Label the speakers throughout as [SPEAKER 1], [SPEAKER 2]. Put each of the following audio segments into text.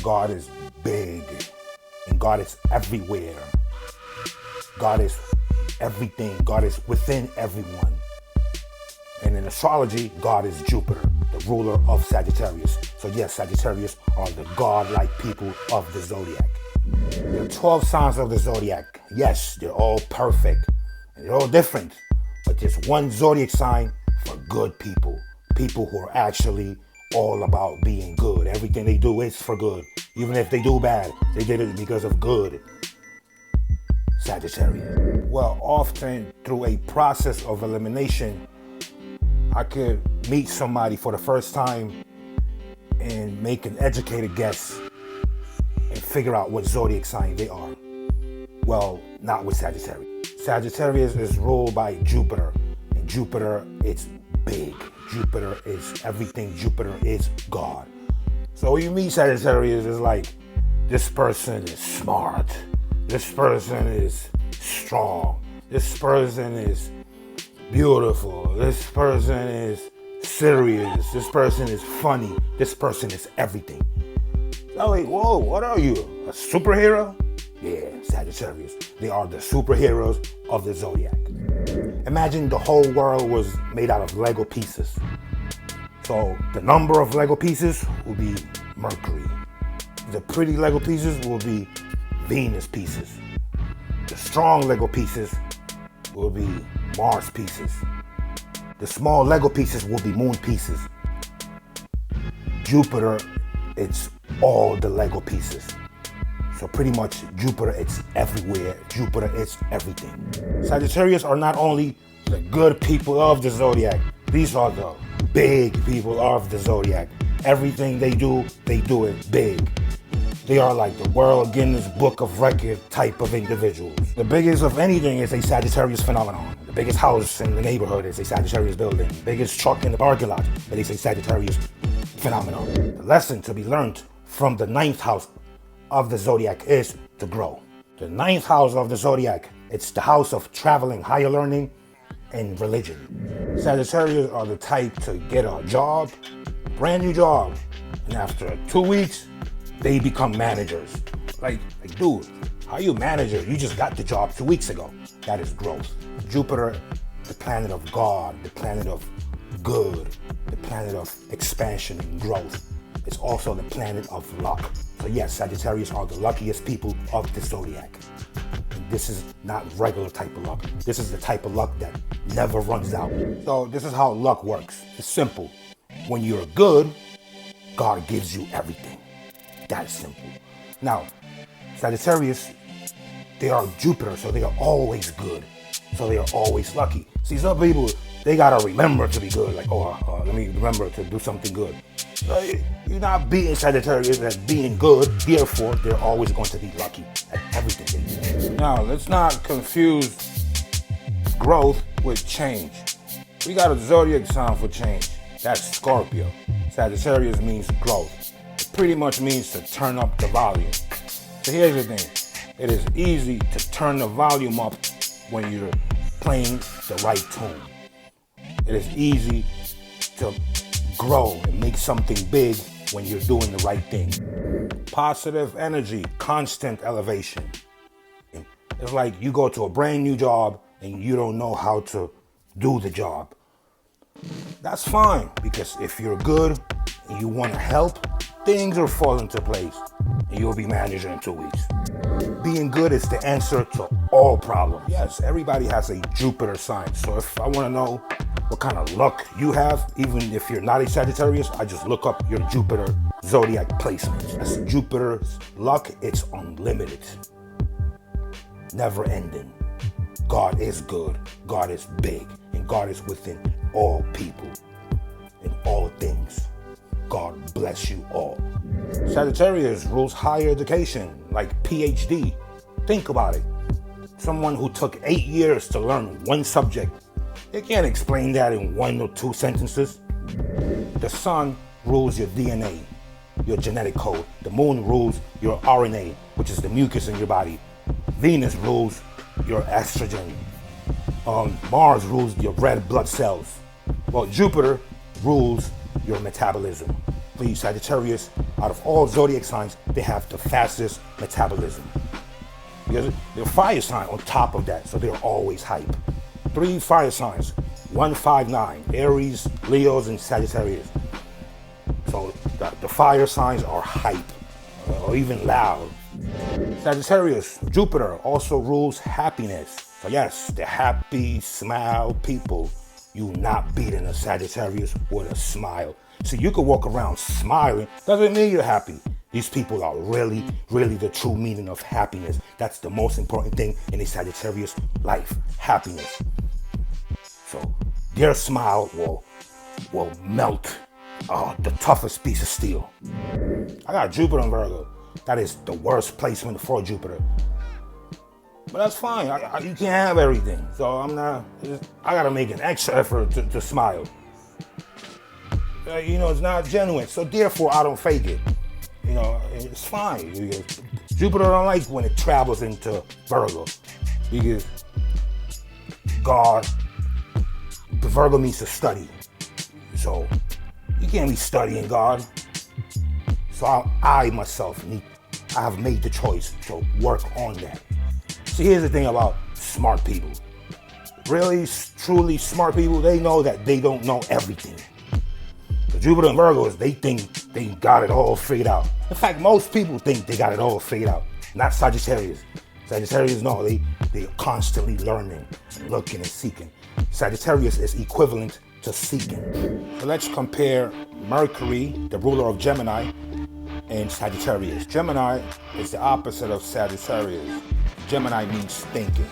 [SPEAKER 1] God is big, and God is everywhere. God is everything. God is within everyone. And in astrology, God is Jupiter, the ruler of Sagittarius. So yes, Sagittarius are the godlike people of the zodiac. There are 12 signs of the zodiac. Yes, they're all perfect, and they're all different. But there's one zodiac sign for good people. People who are actually all about being good. Everything they do is for good. Even if they do bad, they did it because of good. Sagittarius. Well, often through a process of elimination, I could meet somebody for the first time and make an educated guess and figure out what zodiac sign they are. Well, not with Sagittarius. Sagittarius is ruled by Jupiter, and Jupiter is big. Jupiter is everything. Jupiter is God. So when you meet Sagittarius, it's like, this person is smart. This person is strong. This person is beautiful. This person is serious. This person is funny. This person is everything. So like, whoa, what are you? A superhero? Yeah, Sagittarius. They are the superheroes of the zodiac. Imagine the whole world was made out of Lego pieces. So the number of Lego pieces will be Mercury. The pretty Lego pieces will be Venus pieces. The strong Lego pieces will be Mars pieces. The small Lego pieces will be Moon pieces. Jupiter, it's all the Lego pieces. So pretty much Jupiter, it's everywhere. Jupiter, it's everything. Sagittarius are not only the good people of the zodiac, these are the big people of the zodiac. Everything they do it big. They are like the World Guinness Book of Record type of individuals. The biggest of anything is a Sagittarius phenomenon. The biggest house in the neighborhood is a Sagittarius building. The biggest truck in the parking lot is a Sagittarius phenomenon. The lesson to be learned from the 9th house of the zodiac is to grow. The 9th house of the zodiac, it's the house of traveling, higher learning, and religion. Sagittarius are the type to get a job, brand new job, and after 2 weeks, they become managers. Like, dude, how you manager? You just got the job 2 weeks ago. That is growth. Jupiter, the planet of God, the planet of good, the planet of expansion and growth. It's also the planet of luck. So yes, Sagittarius are the luckiest people of the zodiac. And this is not regular type of luck. This is the type of luck that never runs out. So this is how luck works. It's simple. When you're good, God gives you everything. That is simple. Now, Sagittarius, they are Jupiter, so they are always good. So they are always lucky. See, some people, they gotta remember to be good. Like, let me remember to do something good. You're not being Sagittarius at being good. Therefore, they're always going to be lucky at everything they do. Now, let's not confuse growth with change. We got a zodiac sign for change. That's Scorpio. Sagittarius means growth. Pretty much means to turn up the volume. So here's the thing. It is easy to turn the volume up when you're playing the right tune. It is easy to grow and make something big when you're doing the right thing. Positive energy, constant elevation. It's like you go to a brand new job and you don't know how to do the job. That's fine, because if you're good and you want to help, things will fall into place and you'll be manager in 2 weeks. Being good is the answer to all problems. Yes, everybody has a Jupiter sign. So if I want to know what kind of luck you have, even if you're not a Sagittarius, I just look up your Jupiter zodiac placements. That's Jupiter's luck. It's unlimited, never ending. God is good, God is big, and God is within all people and all things. God bless you all. Sagittarius rules higher education, like PhD. Think about it. Someone who took 8 years to learn one subject, they can't explain that in 1 or 2 sentences. The sun rules your DNA, your genetic code. The moon rules your RNA, which is the mucus in your body. Venus rules your estrogen. Mars rules your red blood cells. Well, Jupiter rules your metabolism. Please, Sagittarius, out of all zodiac signs, they have the fastest metabolism. Because they're fire sign on top of that, so they're always hype. 3 fire signs, 1, 5, 9, Aries, Leos, and Sagittarius. So the fire signs are hype, or even loud. Sagittarius, Jupiter also rules happiness. So yes, the happy, smile people. You not beating a Sagittarius with a smile. See, you could walk around smiling, doesn't mean you're happy. These people are really, really the true meaning of happiness. That's the most important thing in a Sagittarius life, happiness. So their smile will melt the toughest piece of steel. I got Jupiter in Virgo. That is the worst placement for Jupiter. But that's fine. You can't have everything. So I gotta make an extra effort to smile. It's not genuine. So therefore, I don't fake it. It's fine. Jupiter don't like when it travels into Virgo. Because God, the Virgo means to study. So you can't be studying God. So I myself I have made the choice to work on that. See, here's the thing about smart people. Really, truly smart people, they know that they don't know everything. The Jupiter and Virgos, they think they got it all figured out. In fact, most people think they got it all figured out. Not Sagittarius. Sagittarius, no, they're constantly learning and looking and seeking. Sagittarius is equivalent to seeking. So let's compare Mercury, the ruler of Gemini, and Sagittarius. Gemini is the opposite of Sagittarius. Gemini means thinking.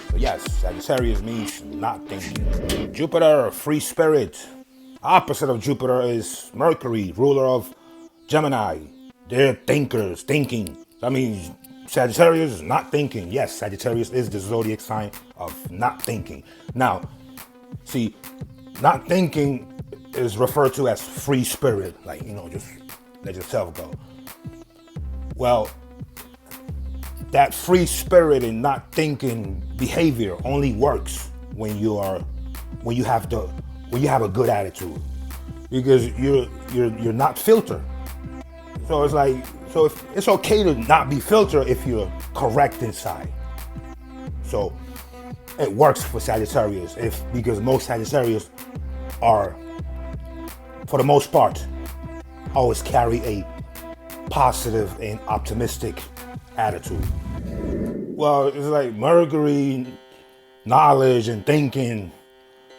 [SPEAKER 1] So yes, Sagittarius means not thinking. Jupiter, free spirit. Opposite of Jupiter is Mercury, ruler of Gemini. They're thinkers, thinking. That means Sagittarius is not thinking. Yes, Sagittarius is the zodiac sign of not thinking. Now, see, not thinking is referred to as free spirit. Like, just let yourself go. Well, that free spirit and not thinking behavior only works when you have a good attitude, because you're not filtered. So it's okay to not be filtered if you're correct inside. So it works for Sagittarius because most Sagittarius are, for the most part, always carry a positive and optimistic attitude. Well, it's like Mercury, knowledge and thinking,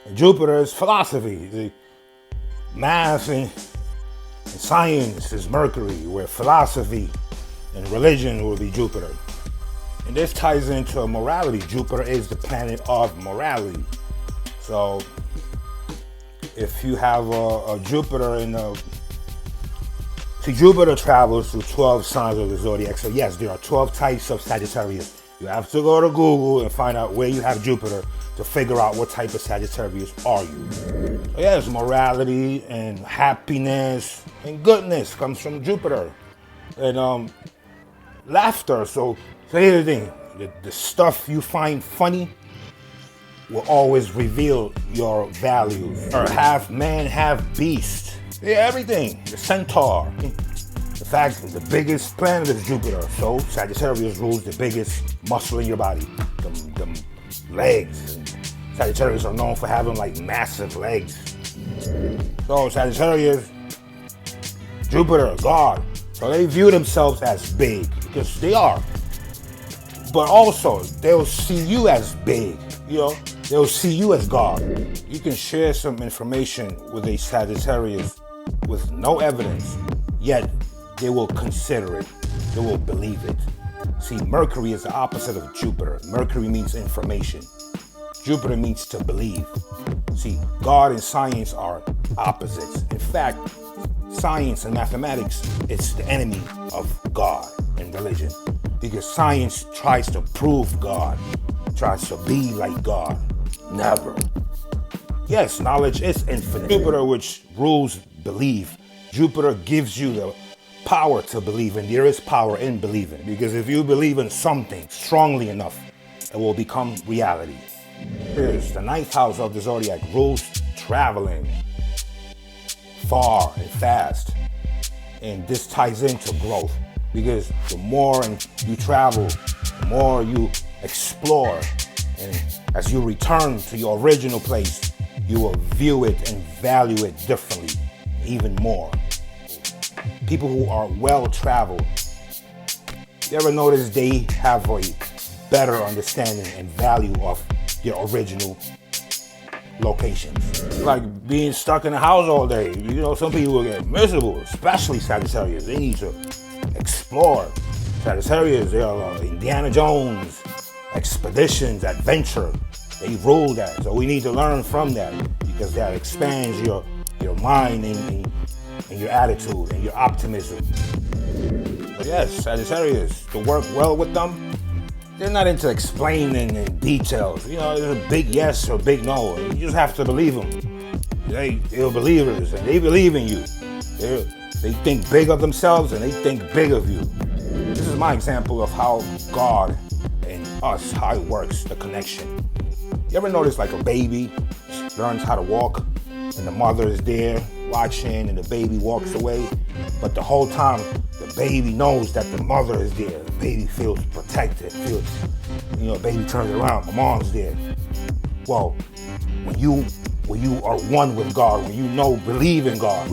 [SPEAKER 1] and Jupiter is philosophy. The math and science is Mercury, where philosophy and religion will be Jupiter. And this ties into morality. Jupiter is the planet of morality. So if you have a Jupiter Jupiter travels through 12 signs of the zodiac. So yes, there are 12 types of Sagittarius. You have to go to Google and find out where you have Jupiter to figure out what type of Sagittarius are you. So yes, morality and happiness and goodness comes from Jupiter. And laughter. So here's the thing. The stuff you find funny will always reveal your values. Or half man, half beast. Yeah, everything. The centaur. The fact that the biggest planet is Jupiter. So Sagittarius rules the biggest muscle in your body. Them legs. And Sagittarius are known for having like massive legs. So Sagittarius, Jupiter, God. So they view themselves as big because they are. But also they'll see you as big. They'll see you as God. You can share some information with a Sagittarius with no evidence, yet they will consider it. They will believe it. See, Mercury is the opposite of Jupiter. Mercury means information. Jupiter means to believe. See, God and science are opposites. In fact, science and mathematics is the enemy of God and religion, because science tries to prove God, tries to be like God. Never. Yes, knowledge is infinite. Jupiter, which rules belief. Jupiter gives you the power to believe, and there is power in believing, because if you believe in something strongly enough, it will become reality. Here's the 9th house of the zodiac, rules traveling far and fast. And this ties into growth, because the more you travel, the more you explore, and as you return to your original place, you will view it and value it differently, even more. People who are well-traveled, you ever notice they have a better understanding and value of their original locations? Like being stuck in the house all day. You know, some people will get miserable, especially Sagittarius. They need to explore. Sagittarius, they are Indiana Jones, expeditions, adventure. They rule that. So we need to learn from that, because that expands your mind and your attitude and your optimism. But yes, Sagittarius, to work well with them, they're not into explaining in details. You know, there's a big yes or big no. You just have to believe them. They're believers, and they believe in you. They think big of themselves, and they think big of you. This is my example of how God and us, how it works, the connection. You ever notice like a baby learns how to walk, and the mother is there watching, and the baby walks away, but the whole time the baby knows that the mother is there. The baby feels protected, baby turns around, my mom's there. Well, when you are one with God, when you believe in God,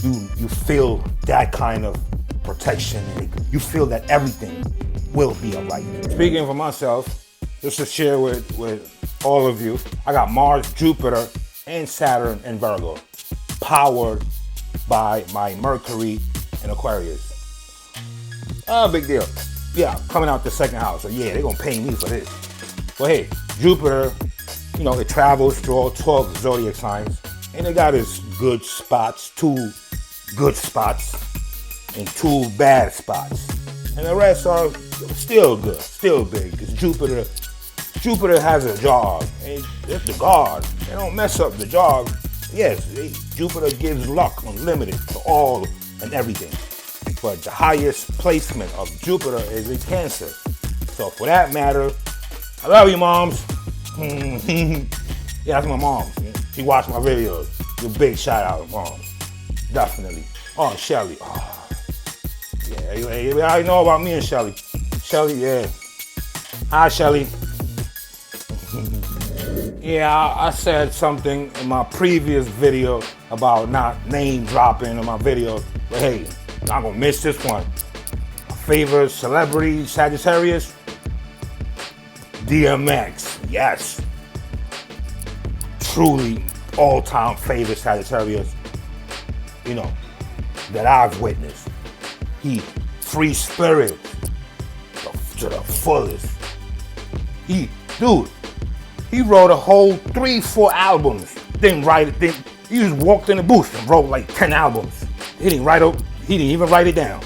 [SPEAKER 1] you feel that kind of protection, and you feel that everything will be alright. Speaking for myself, just to share with all of you, I got Mars, Jupiter, and Saturn and Virgo, powered by my Mercury and Aquarius. Big deal. Yeah, coming out the second house, so yeah, they're gonna pay me for this. But hey, Jupiter, it travels through all 12 zodiac signs, and it got its good spots, 2 good spots and 2 bad spots, and the rest are still good, still big, because Jupiter has a job, and it's the God. They don't mess up the job. Yes, Jupiter gives luck unlimited to all and everything. But the highest placement of Jupiter is in Cancer. So for that matter, I love you, moms. Yeah, that's my mom. She watched my videos. Give a big shout out, mom. Definitely. Oh, Shelly. Oh. Yeah, you already know about me and Shelly. Shelly, yeah. Hi, Shelly. Yeah, I said something in my previous video about not name dropping in my videos, but hey, I'm not gonna miss this one. My favorite celebrity, Sagittarius, DMX, yes. Truly all-time favorite Sagittarius, that I've witnessed. He free spirit to the fullest. He wrote a whole 3-4 albums. Didn't write it. He just walked in the booth and wrote like 10 albums. He didn't even write it down.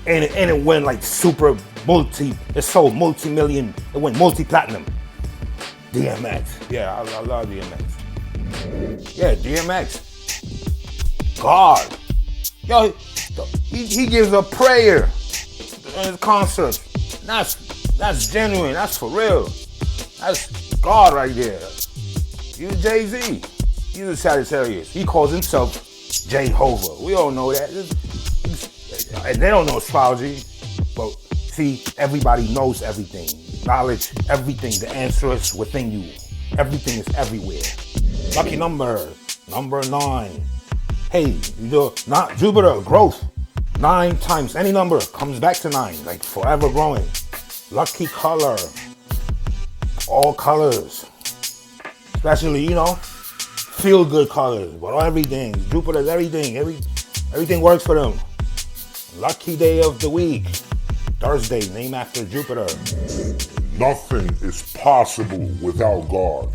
[SPEAKER 1] And it went like it sold multi-million, it went multi-platinum. DMX. Yeah, I love DMX. Yeah, DMX. God. Yo, he gives a prayer in his concerts. That's genuine, that's for real. That's God right there. He's Jay-Z. He's a Sagittarius. He calls himself Jehovah. We all know that. And they don't know astrology, but see, everybody knows everything. Knowledge, everything. The answer is within you. Everything is everywhere. Lucky number 9. Hey, not Jupiter, growth. 9 times any number comes back to 9, like forever growing. Lucky color. All colors, especially, feel good colors, but everything. Jupiter's everything. Everything works for them. Lucky day of the week, Thursday, named after Jupiter.
[SPEAKER 2] Nothing is possible without God.